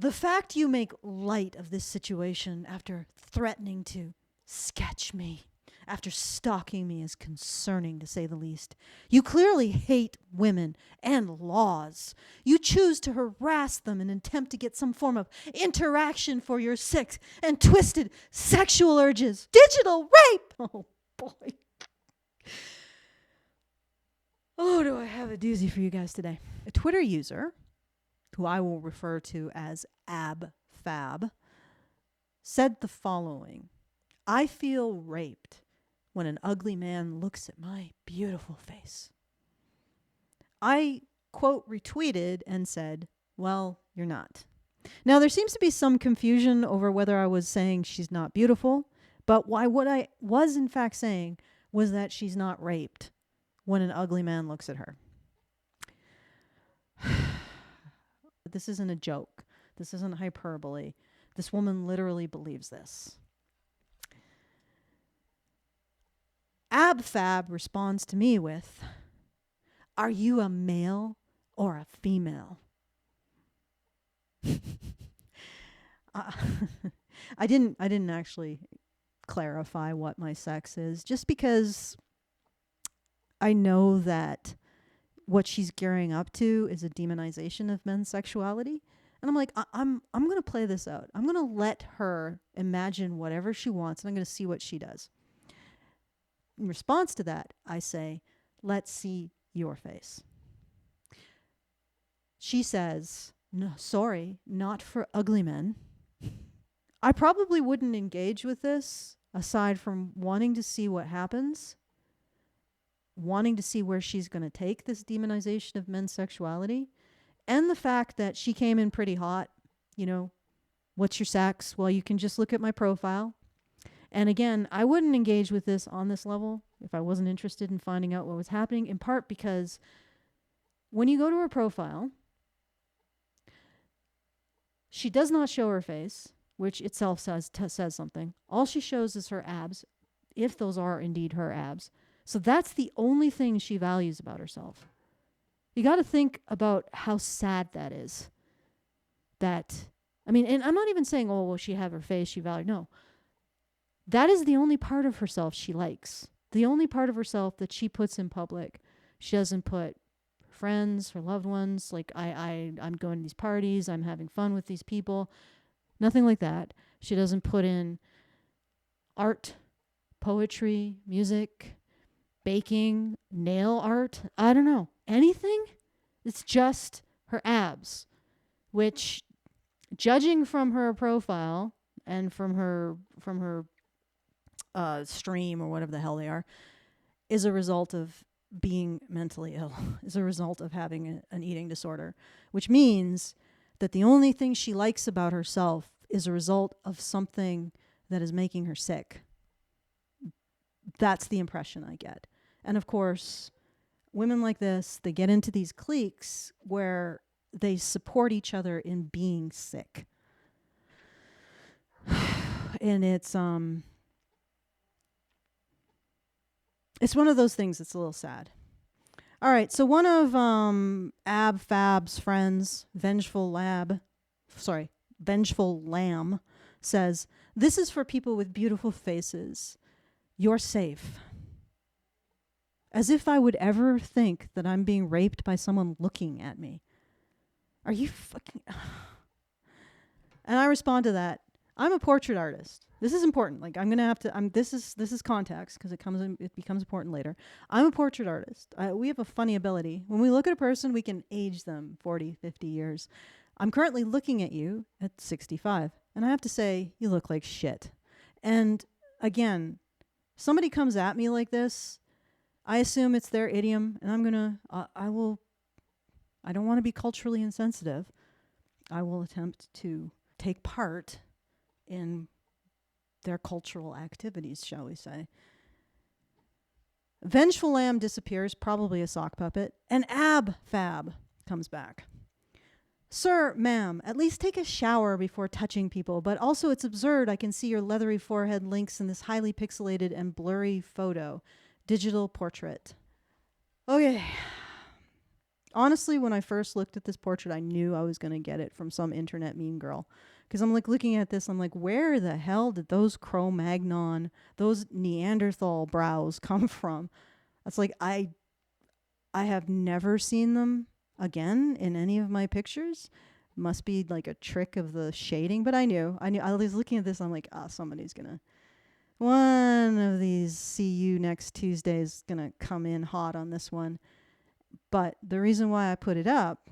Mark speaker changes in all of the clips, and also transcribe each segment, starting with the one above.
Speaker 1: The fact you make light of this situation after threatening to sketch me, after stalking me, is concerning, to say the least. You clearly hate women and laws. You choose to harass them in an attempt to get some form of interaction for your sick and twisted sexual urges. Digital rape! Oh, boy. Oh, do I have a doozy for you guys today. A Twitter user, who I will refer to as AbFab, said the following: I feel raped when an ugly man looks at my beautiful face. I, quote, retweeted and said, well, you're not. Now, there seems to be some confusion over whether I was saying she's not beautiful, but what I was in fact saying was that she's not raped when an ugly man looks at her. This isn't a joke. This isn't hyperbole. This woman literally believes this. AbFab responds to me with, are you a male or a female? I didn't actually clarify what my sex is, just because I know that what she's gearing up to is a demonization of men's sexuality. And I'm like, I'm going to play this out. I'm going to let her imagine whatever she wants, and I'm going to see what she does. In response to that, I say, let's see your face. She says, no, sorry, not for ugly men. I probably wouldn't engage with this aside from wanting to see what happens, wanting to see where she's going to take this demonization of men's sexuality, and the fact that she came in pretty hot. You know, what's your sex? Well, you can just look at my profile. And again, I wouldn't engage with this on this level if I wasn't interested in finding out what was happening, in part because when you go to her profile, she does not show her face, which itself says something. All she shows is her abs, if those are indeed her abs. So that's the only thing she values about herself. You got to think about how sad that is. And I'm not even saying, oh, well, she have her face, she valued. No. That is the only part of herself she likes. The only part of herself that she puts in public. She doesn't put friends, her loved ones, like I'm going to these parties, I'm having fun with these people. Nothing like that. She doesn't put in art, poetry, music, baking, nail art. I don't know. Anything? It's just her abs, which, judging from her profile and from her stream or whatever the hell they are, is a result of being mentally ill, is a result of having an eating disorder, which means that the only thing she likes about herself is a result of something that is making her sick. That's the impression I get. And of course, women like this, they get into these cliques where they support each other in being sick. And it's one of those things that's a little sad. All right, so one of AbFab's friends, Vengeful Lamb, says, this is for people with beautiful faces. You're safe. As if I would ever think that I'm being raped by someone looking at me. Are you fucking... And I respond to that. I'm a portrait artist. This is important. Like, I'm going to have to... This is context, because it becomes important later. I'm a portrait artist. We have a funny ability. When we look at a person, we can age them 40, 50 years. I'm currently looking at you at 65. And I have to say, you look like shit. And again, somebody comes at me like this, I assume it's their idiom, and I don't want to be culturally insensitive. I will attempt to take part in their cultural activities, shall we say. Vengeful Lamb disappears, probably a sock puppet, and AbFab comes back. Sir, ma'am, at least take a shower before touching people, but also it's absurd. I can see your leathery forehead links in this highly pixelated and blurry photo. Digital portrait. Okay. Honestly, when I first looked at this portrait, I knew I was going to get it from some internet meme girl. Because I'm like looking at this, I'm like, where the hell did those Cro-Magnon, those Neanderthal brows come from? It's like, I have never seen them again in any of my pictures. Must be like a trick of the shading, but I knew. I was looking at this, I'm like, somebody's gonna, one of these see you next Tuesday is gonna come in hot on this one. But the reason why I put it up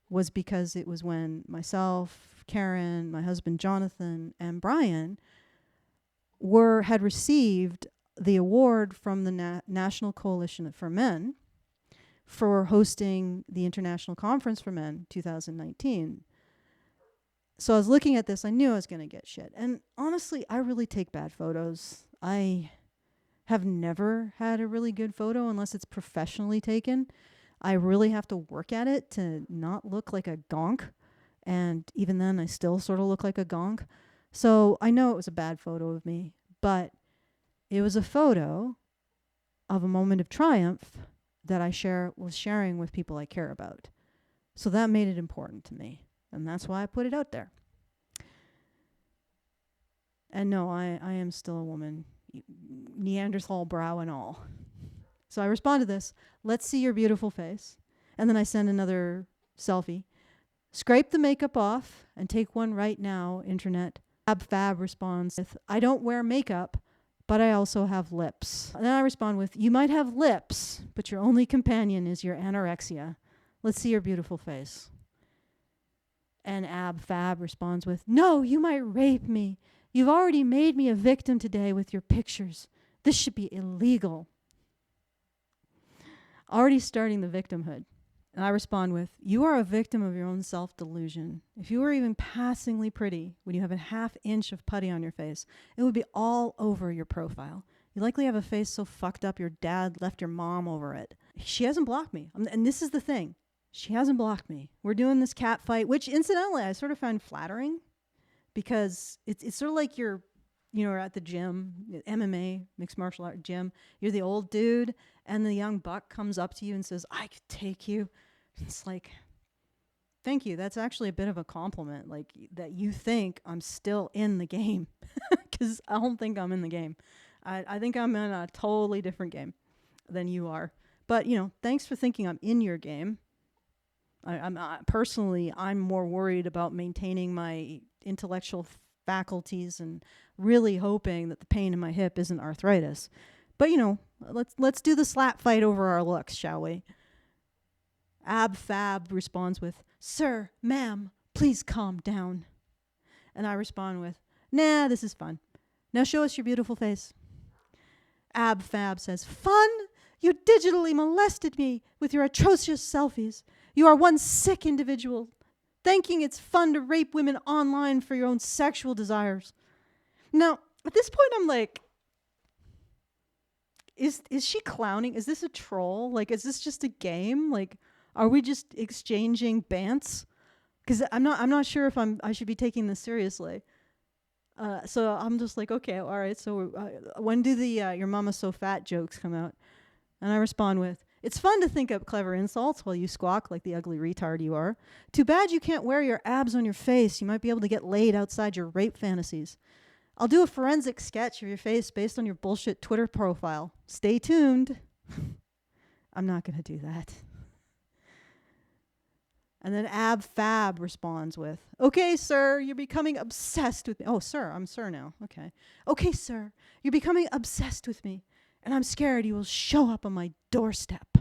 Speaker 1: was because it was when myself, Karen, my husband Jonathan, and Brian had received the award from the National Coalition for Men for hosting the International Conference for Men 2019. So I was looking at this, I knew I was going to get shit. And honestly, I really take bad photos. I have never had a really good photo unless it's professionally taken. I really have to work at it to not look like a gonk. And even then, I still sort of look like a gonk. So I know it was a bad photo of me, but it was a photo of a moment of triumph that I was sharing with people I care about. So that made it important to me. And that's why I put it out there. And no, I am still a woman. Neanderthal brow and all. So I respond to this. Let's see your beautiful face. And then I send another selfie. Scrape the makeup off and take one right now, internet. Fab responds with, I don't wear makeup, but I also have lips. And then I respond with, you might have lips, but your only companion is your anorexia. Let's see your beautiful face. And Fab responds with, no, you might rape me. You've already made me a victim today with your pictures. This should be illegal. Already starting the victimhood. And I respond with, you are a victim of your own self-delusion. If you were even passingly pretty when you have a half-inch of putty on your face, it would be all over your profile. You likely have a face so fucked up your dad left your mom over it. She hasn't blocked me. And this is the thing. She hasn't blocked me. We're doing this cat fight, which incidentally I sort of found flattering because it's sort of like you're at the gym, MMA, mixed martial art gym. You're the old dude and the young buck comes up to you and says, I could take you. It's like, thank you. That's actually a bit of a compliment, like that you think I'm still in the game because I don't think I'm in the game. I think I'm in a totally different game than you are. But, thanks for thinking I'm in your game. Personally, I'm more worried about maintaining my intellectual faculties and really hoping that the pain in my hip isn't arthritis. But, let's do the slap fight over our looks, shall we? Fab responds with, sir, ma'am, please calm down. And I respond with, nah, this is fun. Now show us your beautiful face. Fab says, fun? You digitally molested me with your atrocious selfies. You are one sick individual, thinking it's fun to rape women online for your own sexual desires. Now, at this point, I'm like, is she clowning? Is this a troll? Like, is this just a game? Like, are we just exchanging bants? Because I'm not sure if I should be taking this seriously. So I'm just like, okay, all right. So when do the your mama's so fat jokes come out? And I respond with, it's fun to think up clever insults while you squawk like the ugly retard you are. Too bad you can't wear your abs on your face. You might be able to get laid outside your rape fantasies. I'll do a forensic sketch of your face based on your bullshit Twitter profile. Stay tuned. I'm not going to do that. And then Fab responds with, okay, sir, you're becoming obsessed with me. Oh, sir, I'm sir now. Okay. Okay, sir, you're becoming obsessed with me. And I'm scared you will show up on my doorstep.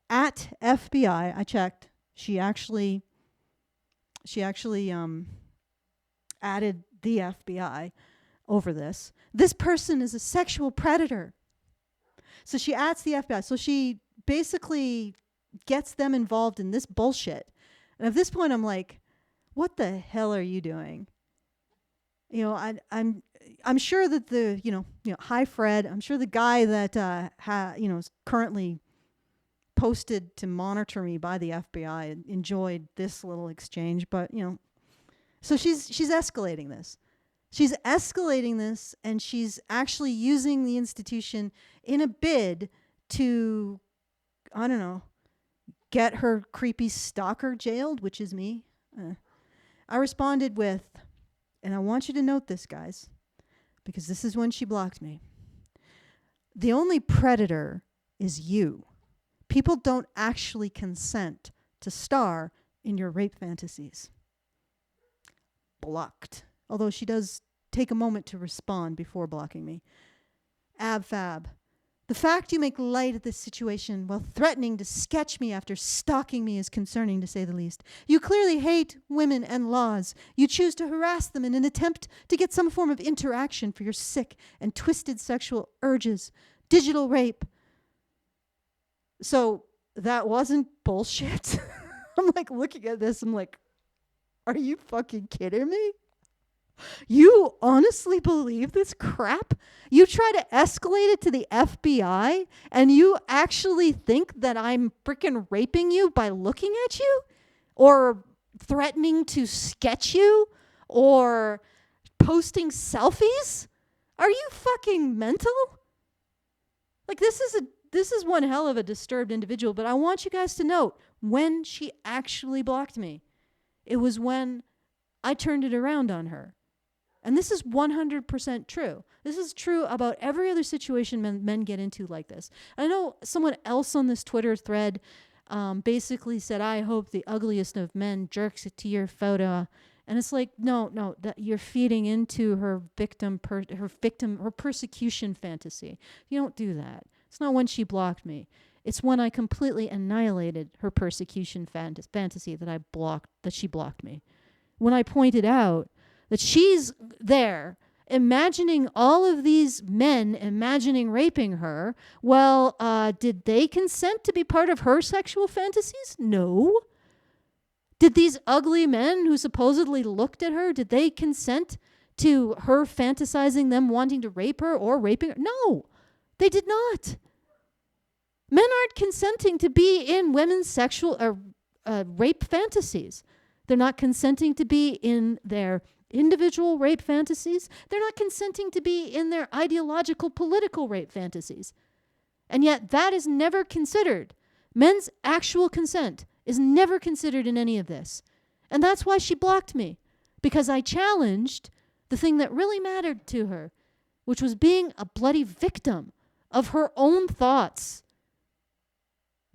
Speaker 1: At FBI, I checked. She actually added the FBI over this. This person is a sexual predator. So she adds the FBI. So she basically gets them involved in this bullshit. And at this point, I'm like, what the hell are you doing? I'm sure that the hi Fred. I'm sure the guy that is currently posted to monitor me by the FBI enjoyed this little exchange. But so she's escalating this. She's escalating this, and she's actually using the institution in a bid to, I don't know, get her creepy stalker jailed, which is me. I responded with, and I want you to note this, guys, because this is when she blocked me. The only predator is you. People don't actually consent to star in your rape fantasies. Blocked. Although she does take a moment to respond before blocking me. Ab-fab. The fact you make light of this situation while threatening to sketch me after stalking me is concerning, to say the least. You clearly hate women and laws. You choose to harass them in an attempt to get some form of interaction for your sick and twisted sexual urges. Digital rape. So that wasn't bullshit. I'm like looking at this. I'm like, are you fucking kidding me? You honestly believe this crap? You try to escalate it to the FBI and you actually think that I'm freaking raping you by looking at you? Or threatening to sketch you? Or posting selfies? Are you fucking mental? Like, this is one hell of a disturbed individual, but I want you guys to note when she actually blocked me. It was when I turned it around on her. And this is 100% true. This is true about every other situation men get into like this. I know someone else on this Twitter thread basically said, I hope the ugliest of men jerks it to your photo. And it's like, no, that you're feeding into her persecution fantasy. You don't do that. It's not when she blocked me. It's when I completely annihilated her persecution fantasy that she blocked me. When I pointed out that she's there imagining all of these men imagining raping her. Well, did they consent to be part of her sexual fantasies? No. Did these ugly men who supposedly looked at her, did they consent to her fantasizing them wanting to rape her or raping her? No, they did not. Men aren't consenting to be in women's sexual rape fantasies. They're not consenting to be in their individual rape fantasies. They're not consenting to be in their ideological political rape fantasies. And yet that is never considered. Men's actual consent is never considered in any of this. And that's why she blocked me. Because I challenged the thing that really mattered to her, which was being a bloody victim of her own thoughts.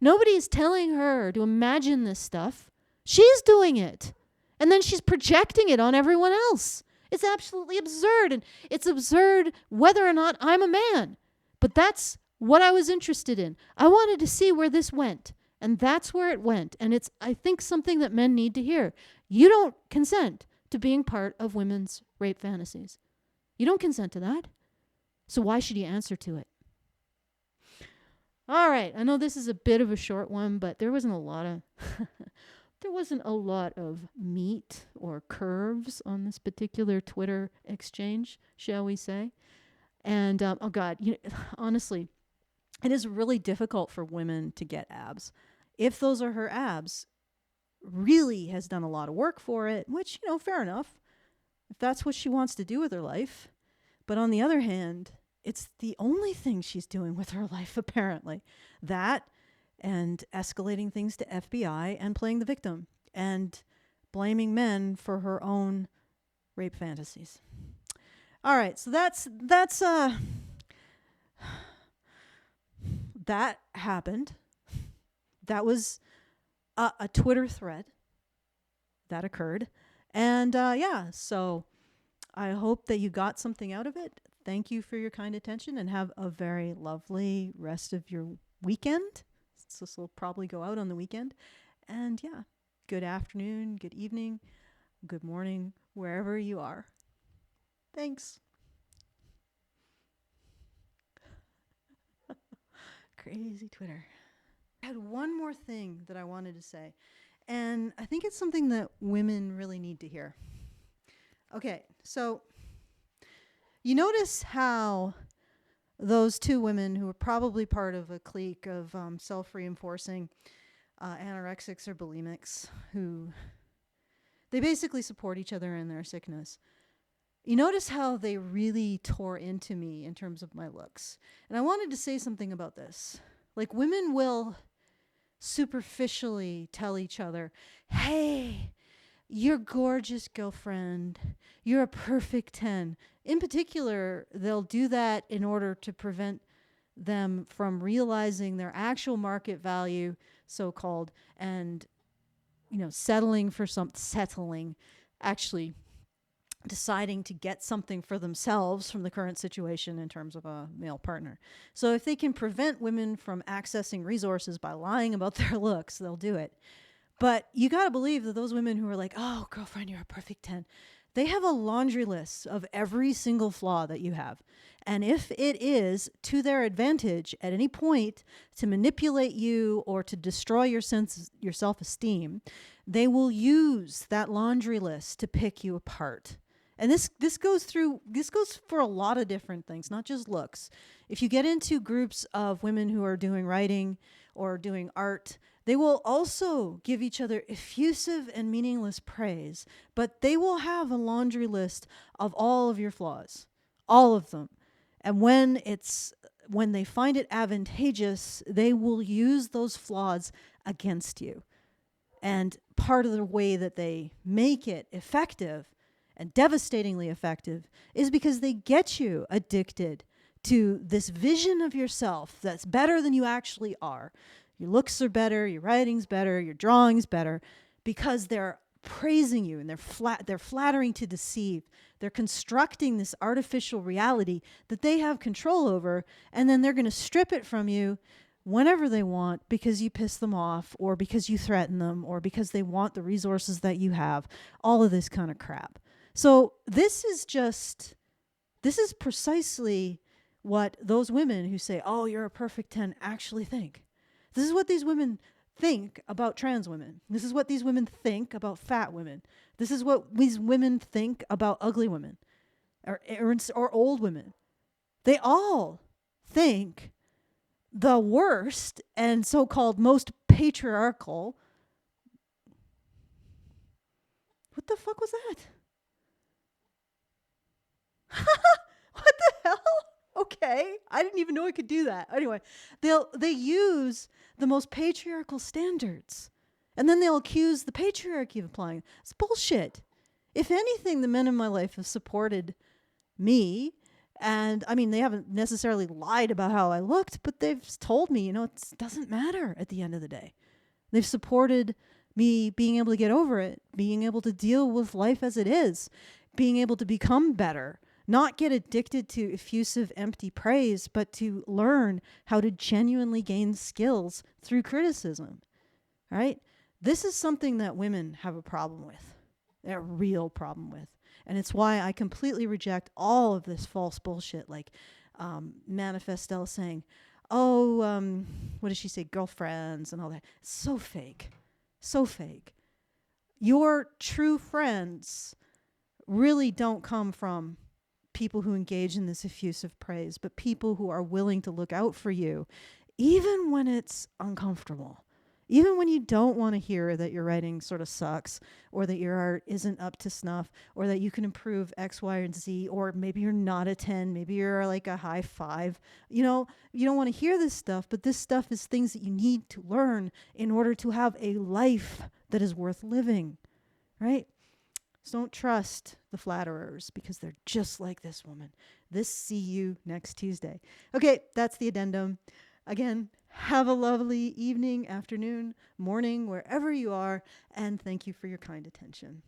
Speaker 1: Nobody is telling her to imagine this stuff. She's doing it. And then she's projecting it on everyone else. It's absolutely absurd. And it's absurd whether or not I'm a man. But that's what I was interested in. I wanted to see where this went. And that's where it went. And it's, I think, something that men need to hear. You don't consent to being part of women's rape fantasies. You don't consent to that. So why should you answer to it? All right. I know this is a bit of a short one, but there wasn't a lot of... There wasn't a lot of meat or curves on this particular Twitter exchange, shall we say. And, oh God, honestly, it is really difficult for women to get abs. If those are her abs, really has done a lot of work for it, which, fair enough, if that's what she wants to do with her life. But on the other hand, it's the only thing she's doing with her life, apparently. That and escalating things to FBI and playing the victim and blaming men for her own rape fantasies. All right, so that's that happened. That was a Twitter thread that occurred. And so I hope that you got something out of it. Thank you for your kind attention and have a very lovely rest of your weekend. So this will probably go out on the weekend. And good afternoon, good evening, good morning, wherever you are. Thanks. Crazy Twitter. I had one more thing that I wanted to say. And I think it's something that women really need to hear. Okay, so you notice how those two women who were probably part of a clique of self-reinforcing anorexics or bulimics who they basically support each other in their sickness. You notice how they really tore into me in terms of my looks. And I wanted to say something about this. Like, women will superficially tell each other, hey, you're gorgeous, girlfriend. You're a perfect 10. In particular, they'll do that in order to prevent them from realizing their actual market value, so-called, and, settling, actually deciding to get something for themselves from the current situation in terms of a male partner. So if they can prevent women from accessing resources by lying about their looks, they'll do it. But you got to believe that those women who are like, oh, girlfriend, you're a perfect 10, they have a laundry list of every single flaw that you have. And if it is to their advantage at any point to manipulate you or to destroy your self-esteem, they will use that laundry list to pick you apart. And this goes for a lot of different things, not just looks. If you get into groups of women who are doing writing or doing art, they will also give each other effusive and meaningless praise, but they will have a laundry list of all of your flaws, all of them. And when they find it advantageous, they will use those flaws against you. And part of the way that they make it effective and devastatingly effective is because they get you addicted to this vision of yourself that's better than you actually are. Your looks are better, your writing's better, your drawing's better, because they're praising you and they're flattering to deceive. They're constructing this artificial reality that they have control over, and then they're going to strip it from you whenever they want because you piss them off or because you threaten them or because they want the resources that you have, all of this kind of crap. So this is precisely what those women who say, oh, you're a perfect 10 actually think. This is what these women think about trans women. This is what these women think about fat women. This is what these women think about ugly women or old women. They all think the worst and so-called most patriarchal. What the fuck was that? What the hell? Okay. I didn't even know I could do that. Anyway, they use the most patriarchal standards. And then they'll accuse the patriarchy of applying. It's bullshit. If anything, the men in my life have supported me. And I mean, they haven't necessarily lied about how I looked, but they've told me, it doesn't matter at the end of the day. They've supported me being able to get over it, being able to deal with life as it is, being able to become better. Not get addicted to effusive, empty praise, but to learn how to genuinely gain skills through criticism, right? This is something that women have a problem with, a real problem with. And it's why I completely reject all of this false bullshit, like Manifestel saying, what does she say, girlfriends and all that. So fake, so fake. Your true friends really don't come from people who engage in this effusive praise, but people who are willing to look out for you, even when it's uncomfortable, even when you don't want to hear that your writing sort of sucks, or that your art isn't up to snuff, or that you can improve X, Y, and Z, or maybe you're not a 10, maybe you're like a high 5. You don't want to hear this stuff, but this stuff is things that you need to learn in order to have a life that is worth living, right? So don't trust the flatterers because they're just like this woman. See you next Tuesday. Okay, that's the addendum. Again, have a lovely evening, afternoon, morning, wherever you are, and thank you for your kind attention.